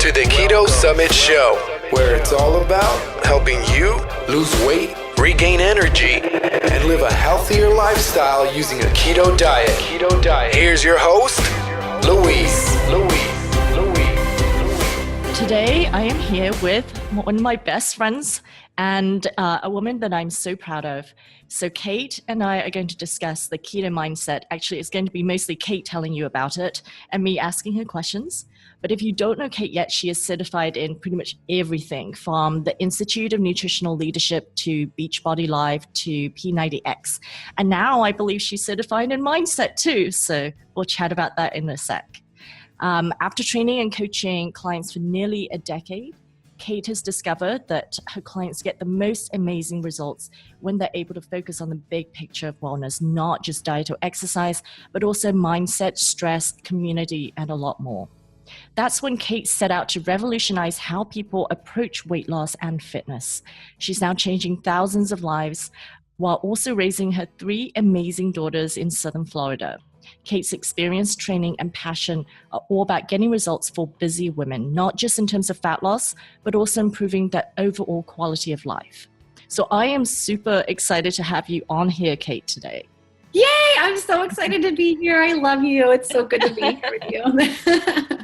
to the Keto Summit Show, where it's all about helping you lose weight, regain energy, and live a healthier lifestyle using a keto diet. Here's your host, Louise. Today, I am here with one of my best friends and a woman that I'm so proud of. So Kate and I are going to discuss the keto mindset. Actually, it's going to be mostly Kate telling you about it and me asking her questions. But if you don't know Kate yet, she is certified in pretty much everything from the Institute of Nutritional Leadership to Beachbody Live to P90X. And now I believe she's certified in mindset too. So we'll chat about that in a sec. After training and coaching clients for nearly a decade, Kate has discovered that her clients get the most amazing results when they're able to focus on the big picture of wellness, not just diet or exercise, but also mindset, stress, community, and a lot more. That's when Kate set out to revolutionize how people approach weight loss and fitness. She's now changing thousands of lives while also raising her 3 amazing daughters in Southern Florida. Kate's experience, training, and passion are all about getting results for busy women, not just in terms of fat loss, but also improving their overall quality of life. So I am super excited to have you on here, Kate, today. Yay! I'm so excited to be here. I love you. It's so good to be here with you.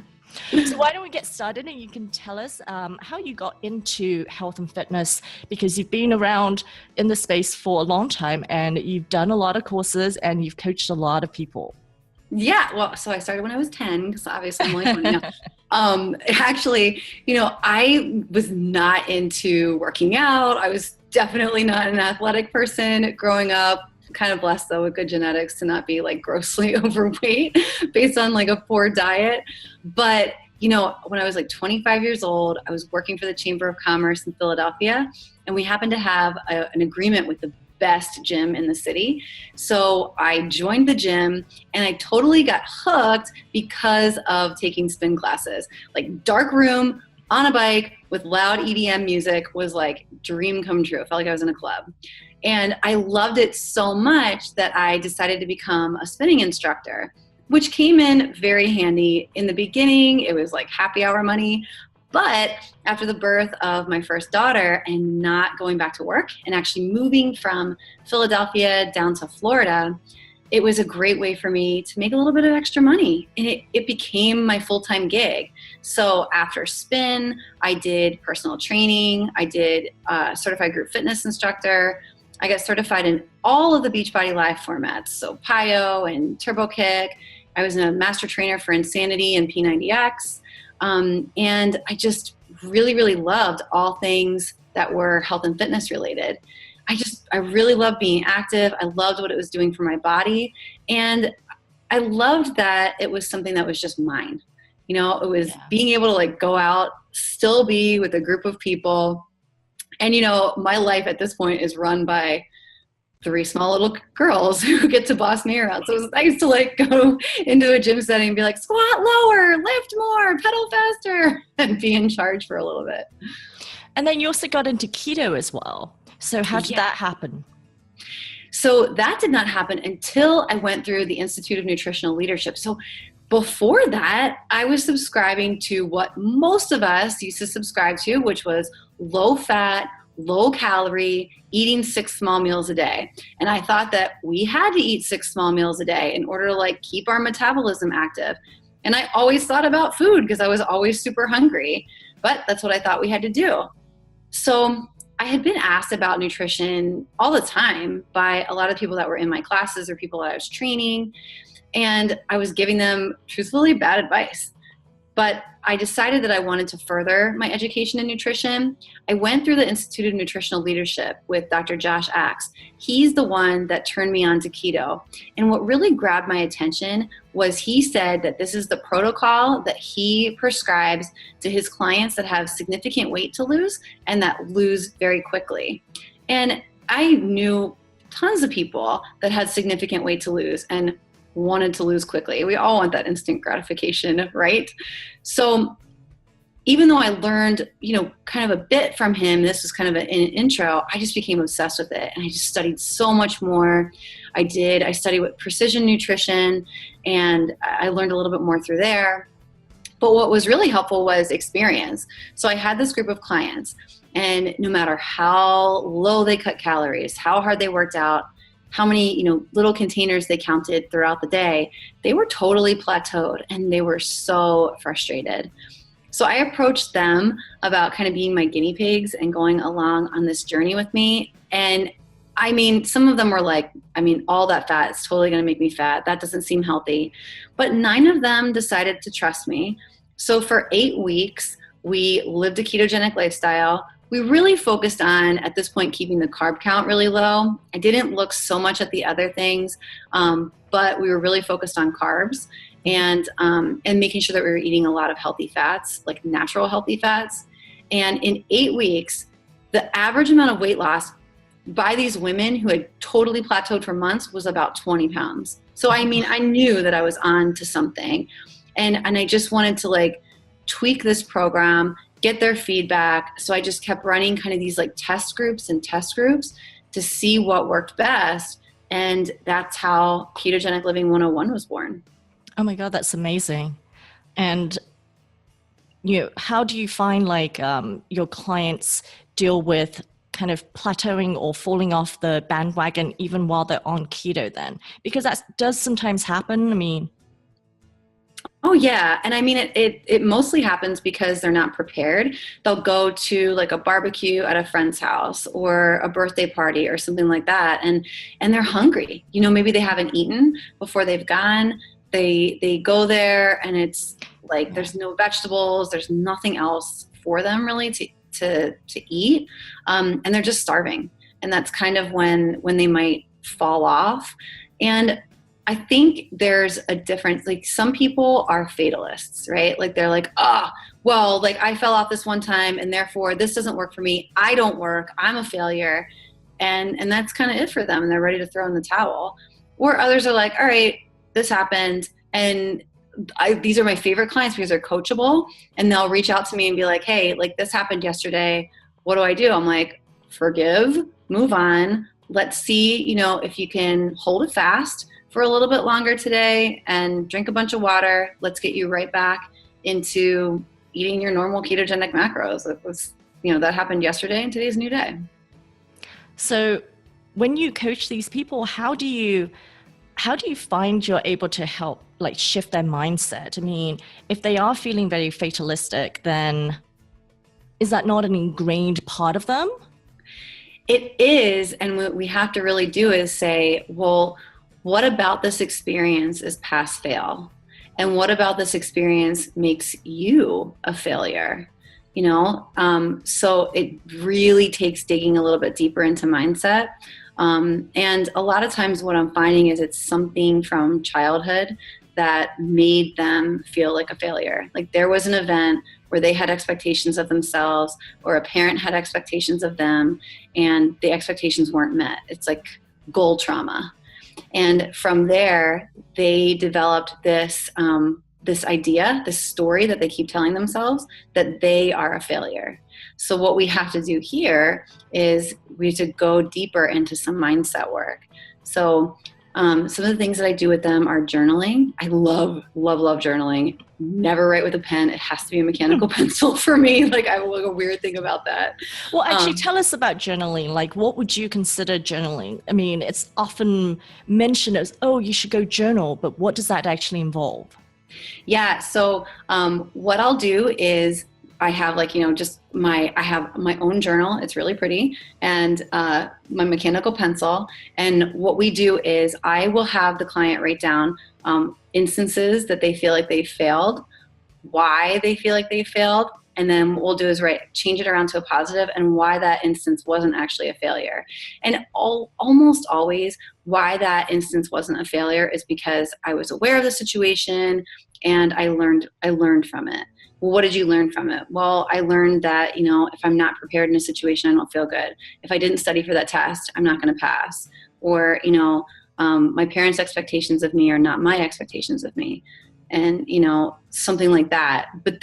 So why don't we get started and you can tell us how you got into health and fitness, because you've been around in the space for a long time and you've done a lot of courses and you've coached a lot of people. Yeah, well, so I started when I was 10, because obviously I'm only 20 now. Actually, I was not into working out. I was definitely not an athletic person growing up. Kind of blessed though with good genetics to not be like grossly overweight based on like a poor diet. But when I was like 25 years old, I was working for the Chamber of Commerce in Philadelphia, and we happened to have an agreement with the best gym in the city. So I joined the gym and I totally got hooked because of taking spin classes. Like dark room on a bike with loud EDM music was like dream come true. I felt like I was in a club. And I loved it so much that I decided to become a spinning instructor, which came in very handy. In the beginning, it was like happy hour money. But after the birth of my first daughter and not going back to work and actually moving from Philadelphia down to Florida, it was a great way for me to make a little bit of extra money. And it became my full-time gig. So after spin, I did personal training. I did certified group fitness instructor. I got certified in all of the Beachbody Live formats. So PiYo and Turbo Kick. I was a master trainer for Insanity and P90X. And I just really, really loved all things that were health and fitness related. I really loved being active. I loved what it was doing for my body. And I loved that it was something that was just mine. It was being able to like go out, still be with a group of people. And, my life at this point is run by 3 small little girls who get to boss me around. So it was nice to like go into a gym setting and be like, squat lower, lift more, pedal faster, and be in charge for a little bit. And then you also got into keto as well. So how did that happen? So that did not happen until I went through the Institute of Nutritional Leadership. So before that, I was subscribing to what most of us used to subscribe to, which was low fat, low calorie, eating 6 small meals a day. And I thought that we had to eat 6 small meals a day in order to like keep our metabolism active. And I always thought about food because I was always super hungry, but that's what I thought we had to do. So I had been asked about nutrition all the time by a lot of people that were in my classes or people that I was training. And I was giving them truthfully bad advice. But I decided that I wanted to further my education in nutrition. I went through the Institute of Nutritional Leadership with Dr. Josh Axe. He's the one that turned me on to keto. And what really grabbed my attention was he said that this is the protocol that he prescribes to his clients that have significant weight to lose and that lose very quickly. And I knew tons of people that had significant weight to lose and wanted to lose quickly. We all want that instant gratification, right? So even though I learned, kind of a bit from him, this was kind of an intro, I just became obsessed with it. And I just studied so much more. I studied with precision nutrition, and I learned a little bit more through there. But what was really helpful was experience. So I had this group of clients, and no matter how low they cut calories, how hard they worked out, how many, little containers they counted throughout the day, they were totally plateaued and they were so frustrated. So I approached them about kind of being my guinea pigs and going along on this journey with me. And I mean, some of them were like, all that fat is totally going to make me fat. That doesn't seem healthy. But 9 of them decided to trust me. So for 8 weeks, we lived a ketogenic lifestyle. We really focused on, at this point, keeping the carb count really low. I didn't look so much at the other things, but we were really focused on carbs and making sure that we were eating a lot of healthy fats, like natural healthy fats. And in 8 weeks, the average amount of weight loss by these women who had totally plateaued for months was about 20 pounds. So I knew that I was on to something. And I just wanted to tweak this program, get their feedback. So I just kept running kind of these test groups to see what worked best. And that's how Ketogenic Living 101 was born. Oh my God, that's amazing. And how do you find your clients deal with kind of plateauing or falling off the bandwagon even while they're on keto then? Because that does sometimes happen. Oh yeah. And it mostly happens because they're not prepared. They'll go to a barbecue at a friend's house or a birthday party or something like that. And they're hungry. Maybe they haven't eaten before they've gone. They go there and it's there's no vegetables. There's nothing else for them really to eat. And they're just starving. And that's kind of when they might fall off. And I think there's a difference. Some people are fatalists, right? They're I fell off this one time and therefore this doesn't work for me. I don't work. I'm a failure. And that's kind of it for them. And they're ready to throw in the towel. Or others are all right, this happened. And these are my favorite clients because they're coachable, and they'll reach out to me and be like, hey, this happened yesterday. What do I do? I'm like, forgive, move on. Let's see, if you can hold it fast for a little bit longer today and drink a bunch of water. Let's get you right back into eating your normal ketogenic macros. It was, that happened yesterday and today's a new day. So when you coach these people, how do you find you're able to help shift their mindset? If they are feeling very fatalistic, then is that not an ingrained part of them? It is. And what we have to really do is say, well, what about this experience is pass fail? And what about this experience makes you a failure? So it really takes digging a little bit deeper into mindset. And a lot of times what I'm finding is it's something from childhood that made them feel like a failure. There was an event where they had expectations of themselves or a parent had expectations of them and the expectations weren't met. It's goal trauma. And from there, they developed this idea, this story that they keep telling themselves that they are a failure. So what we have to do here is we have to go deeper into some mindset work. So some of the things that I do with them are journaling. I love, love, love journaling. Never write with a pen. It has to be a mechanical pencil for me. I have a weird thing about that. Well, actually tell us about journaling. What would you consider journaling? It's often mentioned as, oh, you should go journal, but what does that actually involve? Yeah. So what I'll do is I have I have my own journal. It's really pretty, and my mechanical pencil. And what we do is I will have the client write down instances that they feel like they failed, why they feel like they failed, and then what we'll do is change it around to a positive and why that instance wasn't actually a failure. And almost always why that instance wasn't a failure is because I was aware of the situation and I learned from it. Well, what did you learn from it? Well, I learned that, if I'm not prepared in a situation, I don't feel good. If I didn't study for that test, I'm not going to pass. Or, my parents' expectations of me are not my expectations of me. And, something like that. But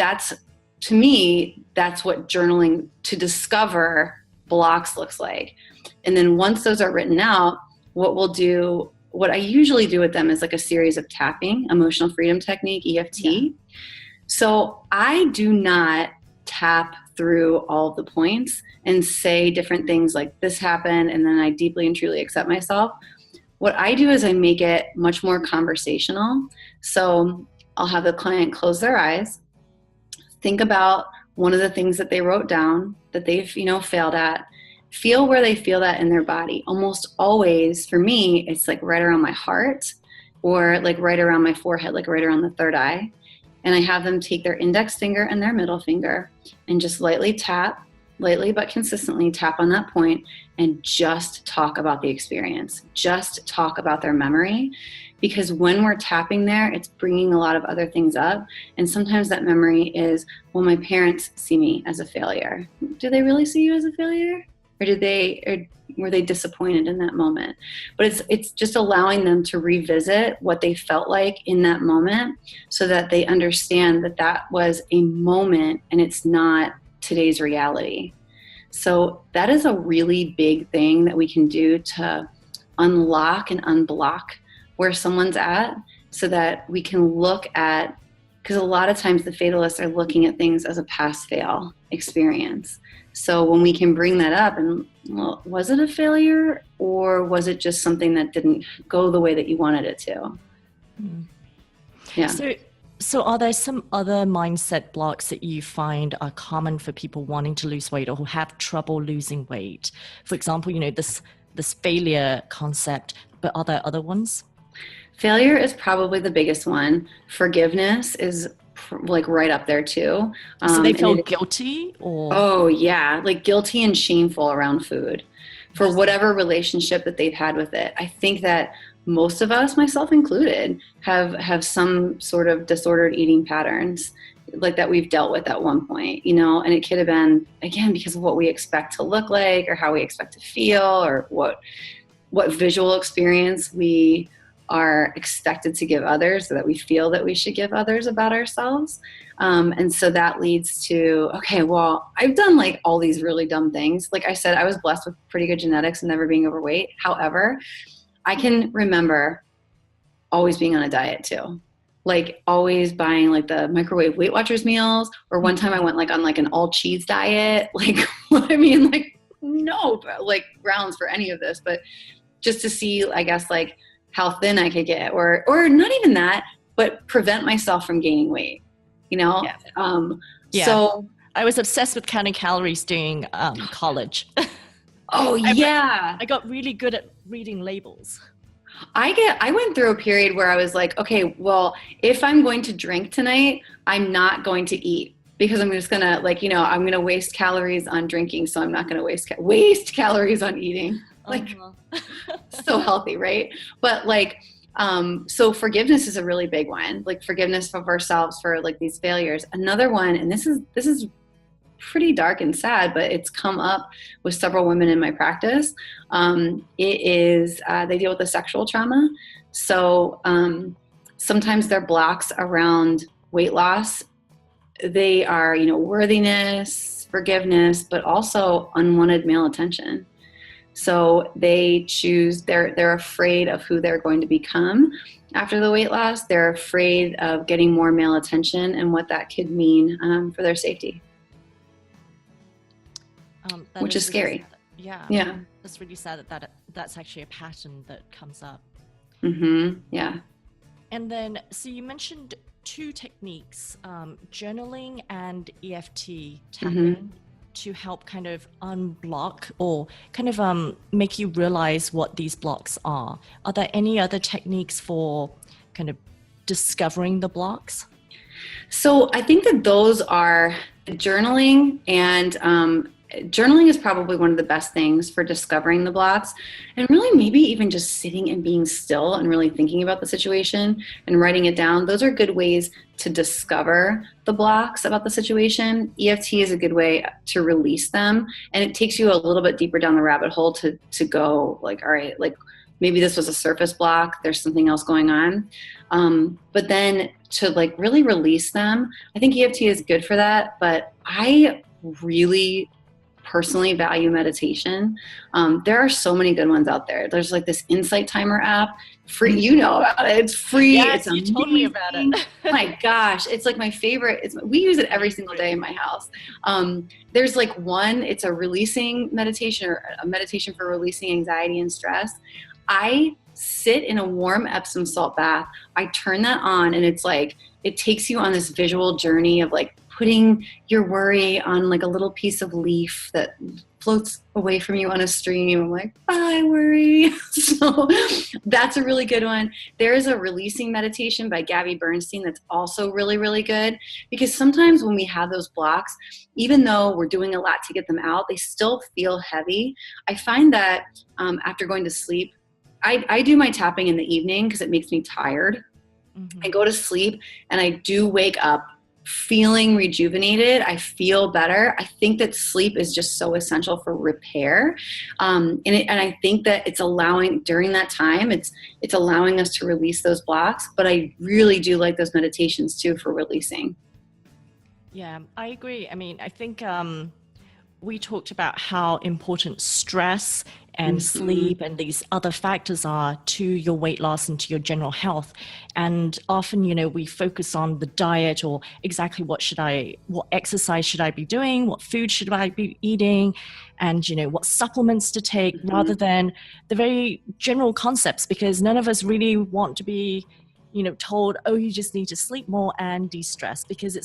to me, that's what journaling to discover blocks looks like. And then once those are written out, what I usually do with them is a series of tapping, emotional freedom technique, EFT. So I do not tap through all of the points and say different things like this happened and then I deeply and truly accept myself. What I do is I make it much more conversational. So I'll have the client close their eyes, think about one of the things that they wrote down that they've, failed at. Feel where they feel that in their body. Almost always, for me, it's like right around my heart or like right around my forehead, like right around the third eye. And I have them take their index finger and their middle finger and just lightly but consistently tap on that point and just talk about the experience. Just talk about their memory. Because when we're tapping there, it's bringing a lot of other things up. And sometimes that memory is, well, my parents see me as a failure. Do they really see you as a failure? Or were they disappointed in that moment? But it's just allowing them to revisit what they felt like in that moment so that they understand that that was a moment and it's not today's reality. So that is a really big thing that we can do to unlock and unblock where someone's at so that we can look at, because a lot of times the fatalists are looking at things as a pass-fail experience. So when we can bring that up and, well, was it a failure or was it just something that didn't go the way that you wanted it to? Mm. Yeah. So are there some other mindset blocks that you find are common for people wanting to lose weight or who have trouble losing weight? For example, this failure concept, but are there other ones? Failure is probably the biggest one. Forgiveness is like right up there too. So they feel guilty or? Oh yeah, like guilty and shameful around food for whatever relationship that they've had with it. I think that most of us, myself included, have some sort of disordered eating patterns like that we've dealt with at one point, and it could have been, again, because of what we expect to look like or how we expect to feel or what visual experience we are expected to give others so that we feel that we should give others about ourselves. And so that leads to, okay, well, I've done like all these really dumb things. Like I said, I was blessed with pretty good genetics and never being overweight. However, I can remember always being on a diet too. Like always buying like the microwave Weight Watchers meals, or one time I went like on like an all cheese diet. Like, I mean, like no, like grounds for any of this, but just to see, I guess, like how thin I could get, or not even that, but prevent myself from gaining weight, Yeah. So I was obsessed with counting calories during college. Oh yeah. I got really good at reading labels. I went through a period where I was like, okay, well, if I'm going to drink tonight, I'm not going to eat because I'm just gonna I'm gonna waste calories on drinking, so I'm not gonna waste calories on eating. Like, so healthy, right? But so forgiveness is a really big one. Like forgiveness of ourselves for like these failures. Another one, and this is pretty dark and sad, but it's come up with several women in my practice. It is they deal with the sexual trauma. So sometimes their blocks around weight loss, they are worthiness, forgiveness, but also unwanted male attention. So they choose, they're afraid of who they're going to become after the weight loss. They're afraid of getting more male attention and what that could mean for their safety. Which is scary. Really yeah. It's really sad that's actually a pattern that comes up. Mm-hmm. Yeah. And then, so you mentioned two techniques, journaling and EFT tapping, to help kind of unblock or kind of make you realize what these blocks are. Are there any other techniques for kind of discovering the blocks? So I think that those are journaling, and journaling is probably one of the best things for discovering the blocks, and really maybe even just sitting and being still and really thinking about the situation and writing it down. Those are good ways to discover the blocks about the situation. EFT is a good way to release them, and it takes you a little bit deeper down the rabbit hole to go like, all right, like maybe this was a surface block, there's something else going on. But then to like really release them, I think EFT is good for that, but I really personally value meditation. There are so many good ones out there. There's like this Insight Timer app, free. You know about it. It's free. Yes, it's you told me about it. My gosh, it's like my favorite. We use it every single day in my house. There's like one. It's a releasing meditation, or a meditation for releasing anxiety and stress. I sit in a warm Epsom salt bath. I turn that on, and it's like it takes you on this visual journey of like putting your worry on like a little piece of leaf that floats away from you on a stream. I'm like, bye, worry. So that's a really good one. There is a releasing meditation by Gabby Bernstein that's also really, really good, because sometimes when we have those blocks, even though we're doing a lot to get them out, they still feel heavy. I find that after going to sleep, I do my tapping in the evening because it makes me tired. Mm-hmm. I go to sleep and I do wake up feeling rejuvenated. I feel better. I think that sleep is just so essential for repair. And I think that it's allowing, during that time, it's allowing us to release those blocks. But I really do like those meditations too for releasing. Yeah, I agree. I mean, I think we talked about how important stress and sleep and these other factors are to your weight loss and to your general health. And often, we focus on the diet, or exactly what exercise should I be doing? What food should I be eating? And, what supplements to take, rather than the very general concepts, because none of us really want to be, told, oh, you just need to sleep more and de-stress, because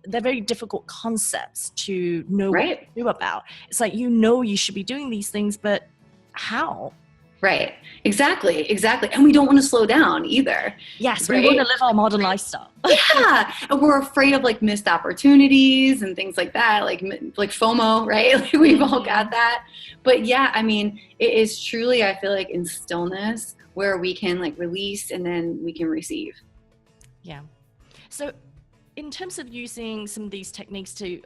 they're very difficult concepts to know what to do about. It's like, you should be doing these things, but how? Right. Exactly. And we don't want to slow down either. Yes. Right? We want to live our modern lifestyle. Yeah. And we're afraid of like missed opportunities and things like that, like FOMO, right? Like we've all got that. But yeah, I mean, it is truly, I feel like, in stillness where we can like release and then we can receive. Yeah. So in terms of using some of these techniques to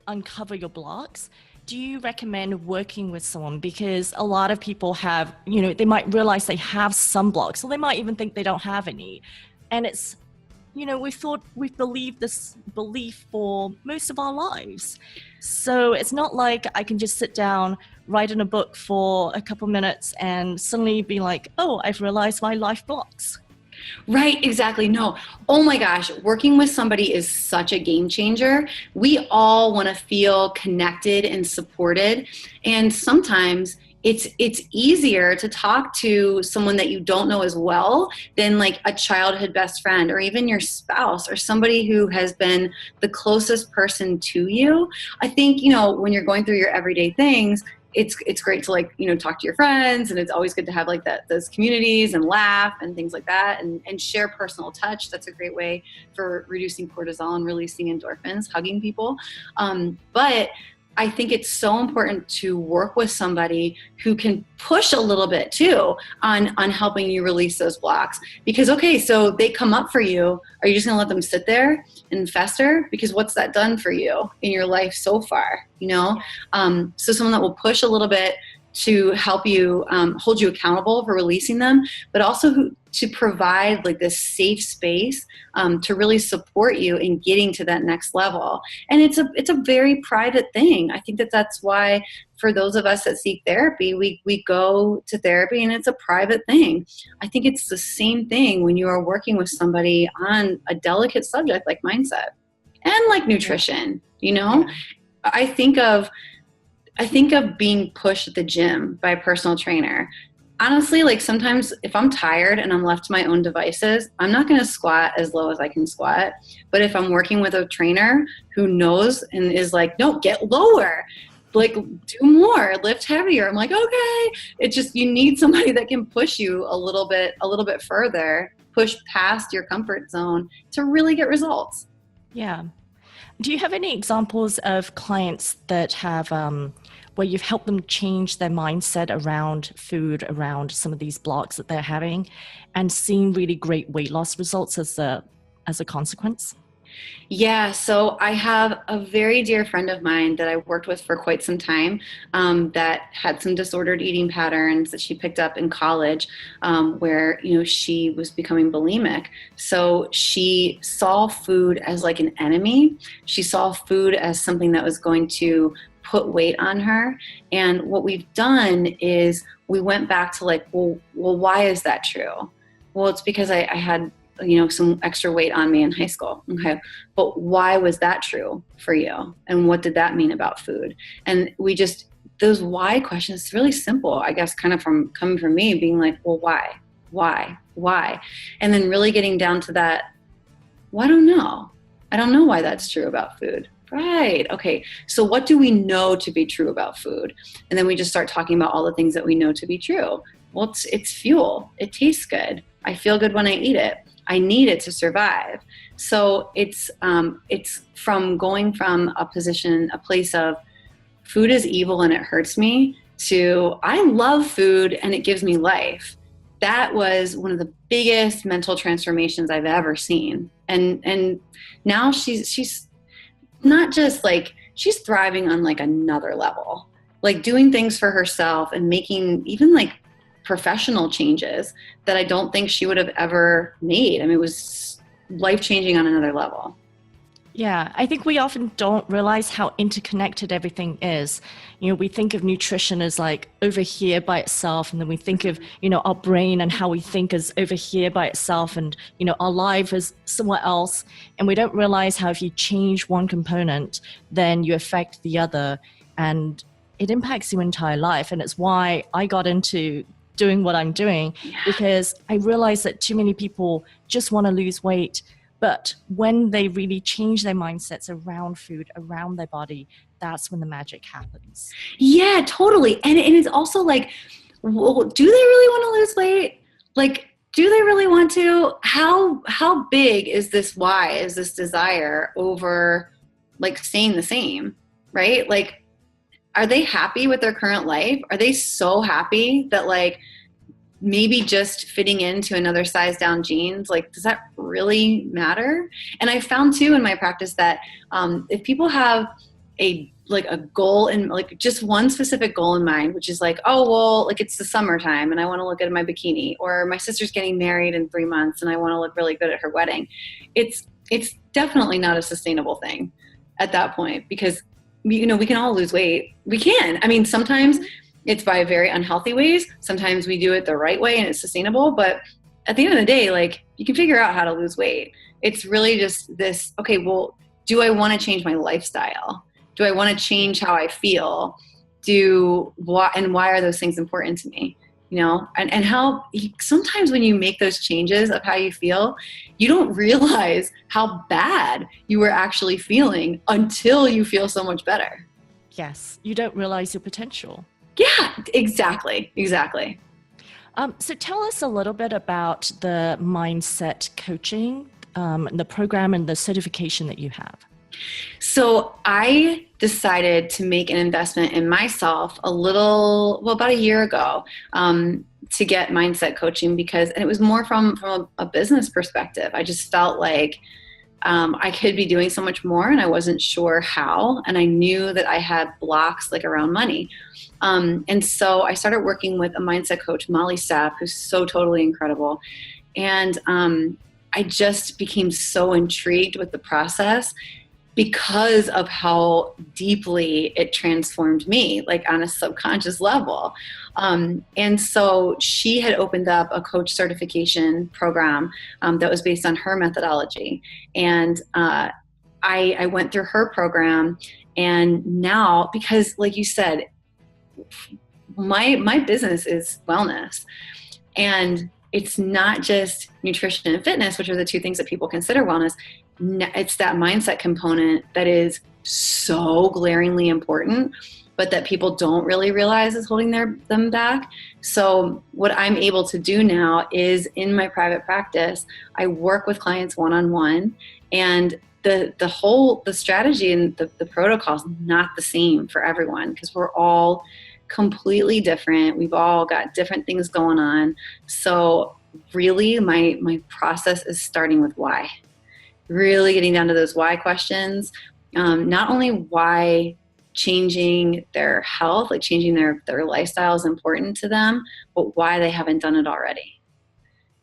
uncover your blocks, do you recommend working with someone? Because a lot of people have, they might realize they have some blocks, or they might even think they don't have any. And it's, we've believed this belief for most of our lives. So it's not like I can just sit down, write in a book for a couple minutes and suddenly be like, oh, I've realized my life blocks. Right, exactly. No. Oh my gosh, working with somebody is such a game changer. We all want to feel connected and supported. And sometimes it's easier to talk to someone that you don't know as well than like a childhood best friend, or even your spouse, or somebody who has been the closest person to you. I think, when you're going through your everyday things, it's great to like, talk to your friends, and it's always good to have like those communities and laugh and things like that, and share personal touch. That's a great way for reducing cortisol and releasing endorphins, hugging people. But I think it's so important to work with somebody who can push a little bit too on helping you release those blocks. Because, okay, so they come up for you. Are you just going to let them sit there and fester? Because what's that done for you in your life so far? So someone that will push a little bit to help you, hold you accountable for releasing them, but also to provide like this safe space to really support you in getting to that next level. And it's a very private thing. I think that's why for those of us that seek therapy, we go to therapy, and it's a private thing. I think it's the same thing when you are working with somebody on a delicate subject like mindset and like nutrition. I think of being pushed at the gym by a personal trainer. Honestly, like sometimes if I'm tired and I'm left to my own devices, I'm not going to squat as low as I can squat. But if I'm working with a trainer who knows and is like, no, get lower, like do more, lift heavier, I'm like, okay. It's just, you need somebody that can push you a little bit further, push past your comfort zone to really get results. Yeah. Do you have any examples of clients that have, where you've helped them change their mindset around food, around some of these blocks that they're having, and seen really great weight loss results as a consequence? Yeah, so I have a very dear friend of mine that I worked with for quite some time that had some disordered eating patterns that she picked up in college where, she was becoming bulimic. So she saw food as like an enemy. She saw food as something that was going to put weight on her. And what we've done is we went back to like, well, why is that true? Well, it's because I had, some extra weight on me in high school. Okay. But why was that true for you? And what did that mean about food? And those why questions, it's really simple, I guess, kind of coming from me being like, well, why? And then really getting down to that, well, I don't know. I don't know why that's true about food. Right. Okay. So what do we know to be true about food? And then we just start talking about all the things that we know to be true. Well, it's fuel. It tastes good. I feel good when I eat it. I need it to survive. So it's from going from a place of food is evil and it hurts me to I love food and it gives me life. That was one of the biggest mental transformations I've ever seen. And now she's not just like, she's thriving on like another level, like doing things for herself and making even like professional changes that I don't think she would have ever made. I mean, it was life-changing on another level. Yeah, I think we often don't realize how interconnected everything is. We think of nutrition as like over here by itself, and then we think of, our brain and how we think as over here by itself, and, our life is somewhere else. And we don't realize how if you change one component, then you affect the other, and it impacts your entire life. And it's why I got into doing what I'm doing, because I realized that too many people just want to lose weight. But when they really change their mindsets around food, around their body, that's when the magic happens. Yeah, totally. And it's also like, well, do they really want to lose weight? Like, do they really want to? How big is this why? Is this desire over like staying the same, right? Like, are they happy with their current life? Are they so happy that like maybe just fitting into another size down jeans, like, does that really matter? And I found too in my practice that if people have a goal and like just one specific goal in mind, which is like, oh, well, like it's the summertime and I want to look good in my bikini, or my sister's getting married in 3 months and I want to look really good at her wedding. It's definitely not a sustainable thing at that point, because we can all lose weight. We can. I mean, sometimes it's by very unhealthy ways. Sometimes we do it the right way and it's sustainable. But at the end of the day, like, you can figure out how to lose weight. It's really just this, okay, well, do I want to change my lifestyle? Do I want to change how I feel? Why are those things important to me? And how sometimes when you make those changes of how you feel, you don't realize how bad you were actually feeling until you feel so much better. Yes, you don't realize your potential. Yeah, exactly. So tell us a little bit about the mindset coaching, the program and the certification that you have. So I decided to make an investment in myself about a year ago, to get mindset coaching, and it was more from a business perspective. I just felt like I could be doing so much more and I wasn't sure how. And I knew that I had blocks like around money. And so I started working with a mindset coach, Molly Sapp, who's so totally incredible. And I just became so intrigued with the process because of how deeply it transformed me, like on a subconscious level. And so she had opened up a coach certification program that was based on her methodology. And I went through her program, and now, because like you said, my business is wellness, and it's not just nutrition and fitness, which are the two things that people consider wellness. It's that mindset component that is so glaringly important, but that people don't really realize is holding them back. So what I'm able to do now is, in my private practice, I work with clients one-on-one, and the strategy and the protocol is not the same for everyone, because we're all completely different. We've all got different things going on. So really my process is starting with why. Really getting down to those why questions. Not only why changing their health, like changing their lifestyle is important to them, but why they haven't done it already.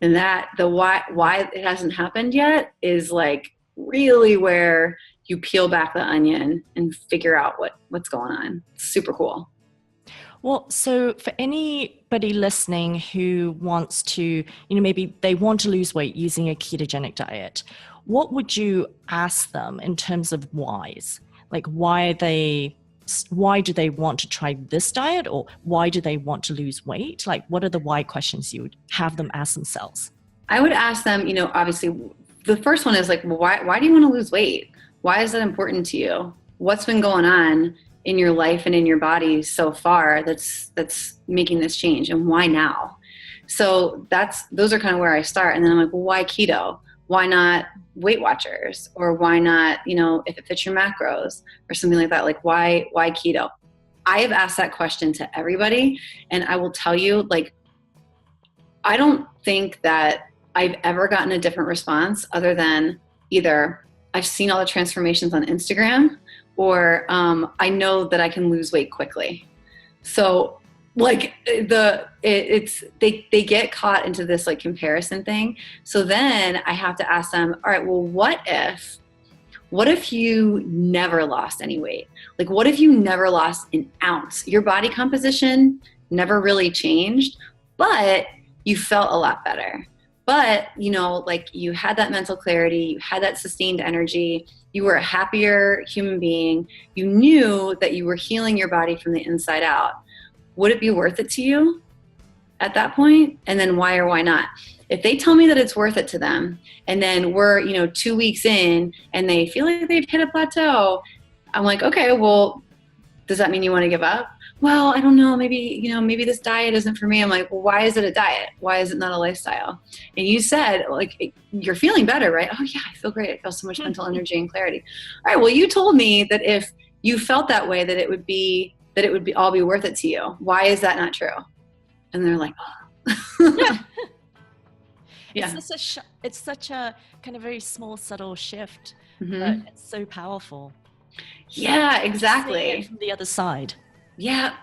And that the why it hasn't happened yet is like really where you peel back the onion and figure out what's going on. It's super cool. Well, so for anybody listening who wants to, maybe they want to lose weight using a ketogenic diet, what would you ask them in terms of whys? Like why do they want to try this diet, or why do they want to lose weight? Like what are the why questions you would have them ask themselves? I would ask them, obviously the first one is like, well, why do you want to lose weight? Why is that important to you? What's been going on in your life and in your body so far that's making this change, and why now? So those are kind of where I start. And then I'm like, well, why keto? Why not Weight Watchers? Or why not, if it fits your macros or something like that? Like why keto? I have asked that question to everybody, and I will tell you, like, I don't think that I've ever gotten a different response other than either I've seen all the transformations on Instagram, or I know that I can lose weight quickly. So like they get caught into this like comparison thing. So then I have to ask them, all right, well, what if you never lost any weight? Like, what if you never lost an ounce? Your body composition never really changed, but you felt a lot better. But, like you had that mental clarity, you had that sustained energy, you were a happier human being, you knew that you were healing your body from the inside out. Would it be worth it to you at that point? And then why or why not? If they tell me that it's worth it to them, and then we're, 2 weeks in and they feel like they've hit a plateau, I'm like, okay, well, does that mean you want to give up? Well, I don't know, maybe this diet isn't for me. I'm like, well, why is it a diet? Why is it not a lifestyle? And you said, like, you're feeling better, right? Oh yeah, I feel great. I feel so much mental energy and clarity. All right, well, you told me that if you felt that way, that it would all be worth it to you. Why is that not true? And they're like, oh. Yeah. It's such a kind of very small, subtle shift, Mm-hmm. but it's so powerful. Yeah, exactly. Seeing it from the other side. Yeah.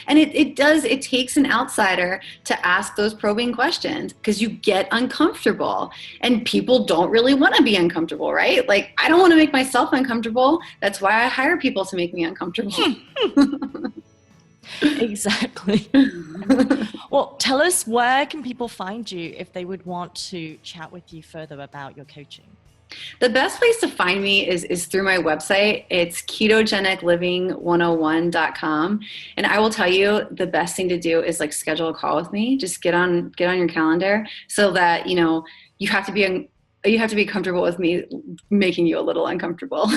And it takes an outsider to ask those probing questions, because you get uncomfortable, and people don't really want to be uncomfortable, right? Like, I don't want to make myself uncomfortable. That's why I hire people to make me uncomfortable. Exactly. Well, tell us, where can people find you if they would want to chat with you further about your coaching? The best place to find me is through my website. It's ketogenicliving101.com. And I will tell you, the best thing to do is like schedule a call with me. Just get on your calendar, so that, you have to be comfortable with me making you a little uncomfortable.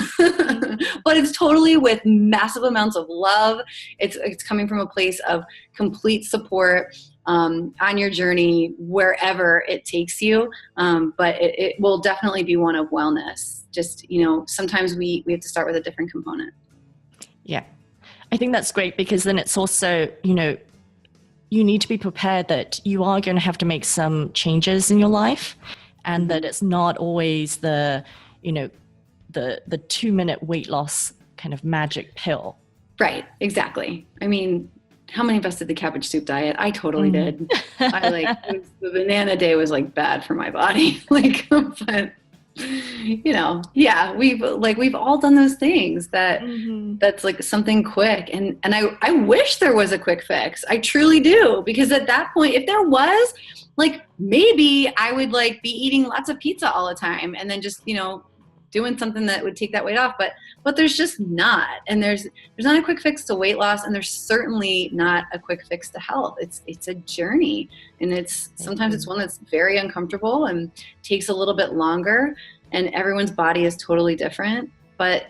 But it's totally with massive amounts of love. It's coming from a place of complete support on your journey, wherever it takes you. But it will definitely be one of wellness. Just, sometimes we have to start with a different component. Yeah. I think that's great, because then it's also, you need to be prepared that you are going to have to make some changes in your life, and that it's not always the 2-minute weight loss kind of magic pill. Right. Exactly. I mean, how many of us did the cabbage soup diet? I totally did. The banana day was like bad for my body. Like, but we've all done those things that's like something quick. And I wish there was a quick fix. I truly do. Because at that point, if there was, like, maybe I would like be eating lots of pizza all the time, and then just, doing something that would take that weight off. But there's just not. And there's not a quick fix to weight loss, and there's certainly not a quick fix to health. It's a journey, and sometimes it's one that's very uncomfortable and takes a little bit longer, and everyone's body is totally different. But,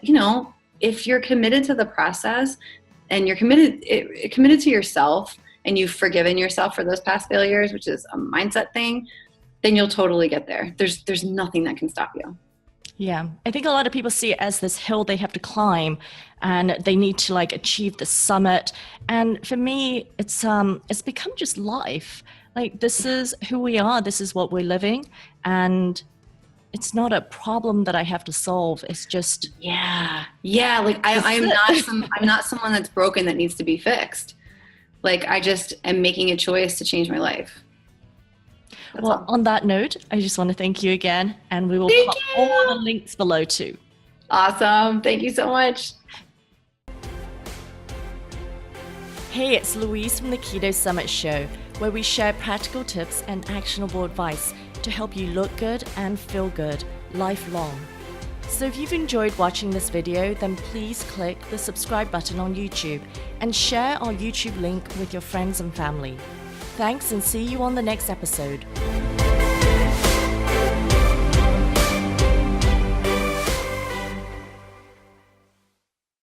if you're committed to the process, and you're committed to yourself, and you've forgiven yourself for those past failures, which is a mindset thing, then you'll totally get there. There's nothing that can stop you. Yeah. I think a lot of people see it as this hill they have to climb, and they need to like achieve the summit. And for me, it's become just life. Like, this is who we are. This is what we're living. And it's not a problem that I have to solve. It's just, yeah. Like I'm not someone that's broken that needs to be fixed. Like, I just am making a choice to change my life. Well, on that note, I just want to thank you again, and we will put all the links below too. Awesome. Thank you so much. Hey, it's Louise from the Keto Summit Show, where we share practical tips and actionable advice to help you look good and feel good lifelong. So if you've enjoyed watching this video, then please click the subscribe button on YouTube and share our YouTube link with your friends and family. Thanks, and see you on the next episode.